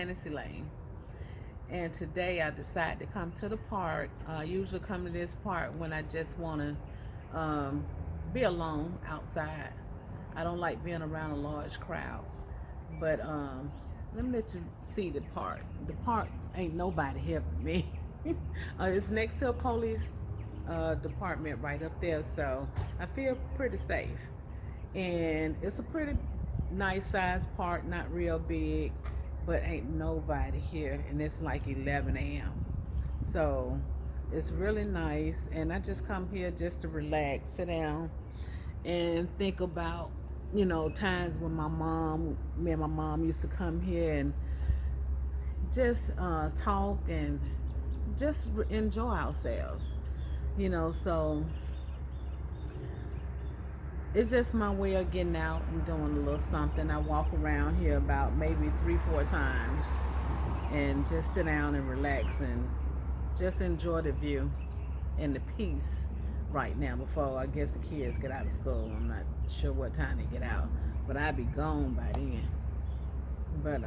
Janice Elaine, and today I decided to come to the park. I usually come to this park when I just want to be alone outside. I don't like being around a large crowd, but let me let you see the park. The park ain't nobody here but me. It's next to a police department right up there, so I feel pretty safe. And it's a pretty nice sized park, not real big, but ain't nobody here, and it's like 11 a.m. So it's really nice, and I just come here just to relax, sit down, and think about times when me and my mom used to come here and just talk and just enjoy ourselves. So it's just my way of getting out and doing a little something. I walk around here about maybe 3, 4 times and just sit down and relax and just enjoy the view and the peace right now before I guess the kids get out of school. I'm not sure what time they get out, but I'll be gone by then. But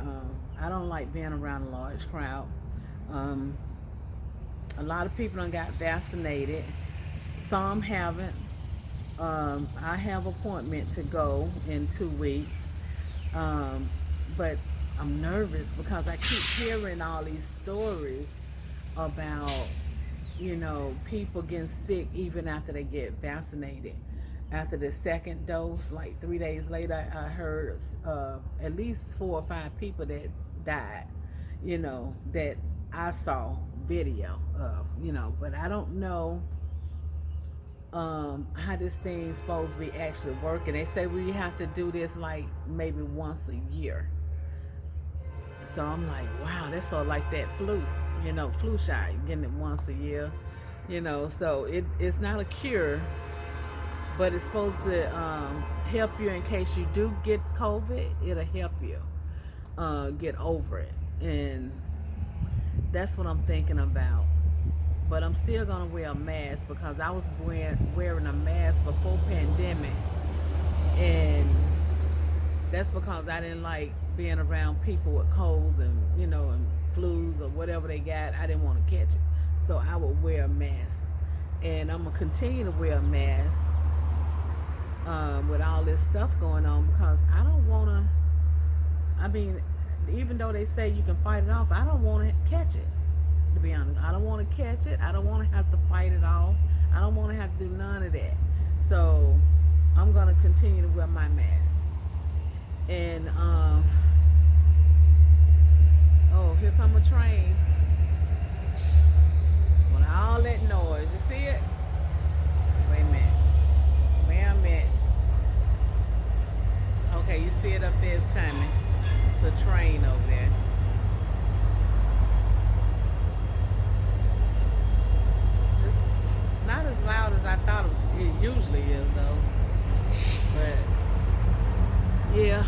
I don't like being around a large crowd. A lot of people done got vaccinated. Some haven't. I have an appointment to go in 2 weeks, but I'm nervous because I keep hearing all these stories about people getting sick even after they get vaccinated. After the second dose, like 3 days later, I heard at least 4 or 5 people that died, that I saw video of, but I don't know how this thing's supposed to be actually working. They say we have to do this like maybe once a year. So I'm like, wow, that's sort of like that flu shot, getting it once a year, so it's not a cure, but it's supposed to help you in case you do get COVID. It'll help you get over it, and that's what I'm thinking about. But I'm still gonna wear a mask because I was wearing a mask before pandemic, and that's because I didn't like being around people with colds and and flus or whatever they got. I didn't want to catch it, so I would wear a mask, and I'm gonna continue to wear a mask with all this stuff going on because I don't want to. I mean, even though they say you can fight it off, I don't want to catch it. To be honest, I don't want to catch it. I don't want to have to fight it off. I don't want to have to do none of that. So I'm gonna continue to wear my mask. And oh, here come a train. With all that noise, you see it? Wait a minute. Wait a minute. Okay, you see it up there? It's coming. It's a train over there. Not as loud as I thought it usually is, though. But yeah.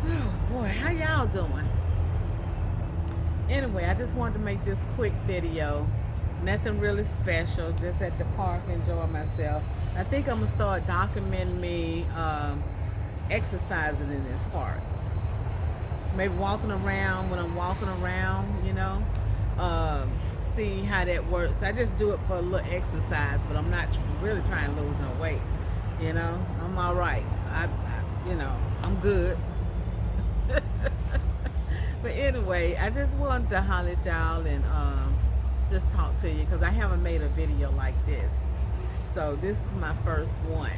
Oh boy, how y'all doing? Anyway, I just wanted to make this quick video. Nothing really special. Just at the park, enjoying myself. I think I'm gonna start documenting me exercising in this park. Maybe walking around when I'm walking around, see how that works. I just do it for a little exercise, but I'm not really trying to lose no weight. I'm all right. I'm good. But anyway, I just wanted to holler at y'all and just talk to you because I haven't made a video like this. So this is my first one,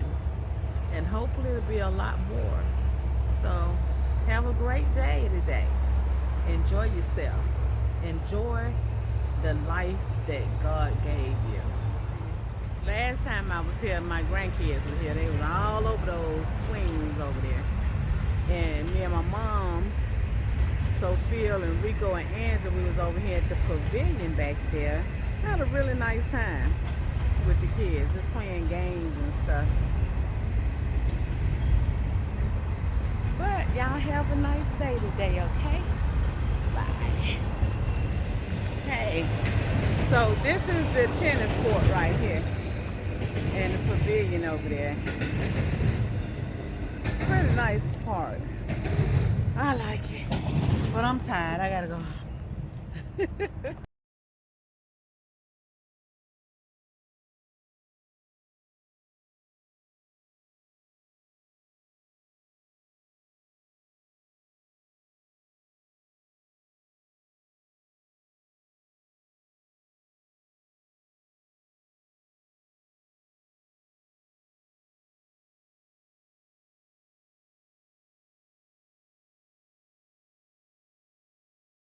and hopefully it'll be a lot more. So have a great day today. Enjoy yourself. Enjoy the life that God gave you. Last time I was here, my grandkids were here. They was all over those swings over there. And me and my mom, Sophia and Rico and Angela, we was over here at the pavilion back there. Had a really nice time with the kids, just playing games and stuff. But y'all have a nice day today, okay? Bye. Hey, so this is the tennis court right here and the pavilion over there. It's a pretty nice park. I like it. But I'm tired. I gotta go.